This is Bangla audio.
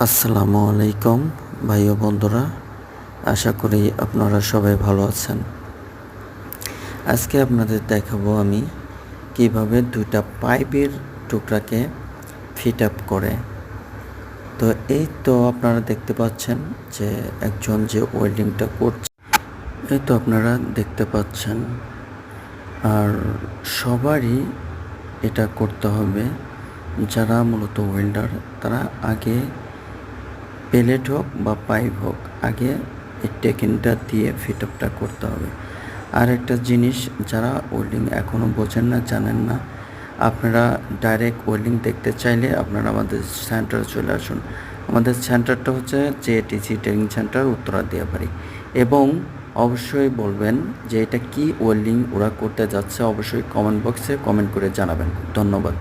আসসালামু আলাইকুম ভাই ও বন্ধুরা, আশা করি আপনারা সবাই ভালো আছেন। আজকে আপনাদের দেখাবো আমি কিভাবে দুইটা পাইপের টুকরাকে ফিট আপ করে। তো এই তো আপনারা দেখতে পাচ্ছেন যে একজন যে ওয়েল্ডিংটা করছে, এই তো আপনারা দেখতে পাচ্ছেন। আর সবারই এটা করতে হবে, যারা মূলত ওয়েল্ডার তারা আগে পেলেট হোক বা পাইপ হোক, আগে এই টেকিনটা দিয়ে ফিট আপটা করতে হবে। আর একটা জিনিস, যারা ওয়েল্ডিং এখনও বোঝেন না, জানেন না, আপনারা ডাইরেক্ট ওয়েল্ডিং দেখতে চাইলে আপনারা আমাদের সেন্টারে চলে আসুন। আমাদের সেন্টারটা হচ্ছে জেএটিসি ট্রেনিং সেন্টার, উত্তরা দিয়াবাড়ি। এবং অবশ্যই বলবেন যে এটা কি ওয়েল্ডিং ওরা করতে যাচ্ছে, অবশ্যই কমেন্ট বক্সে কমেন্ট করে জানাবেন। ধন্যবাদ।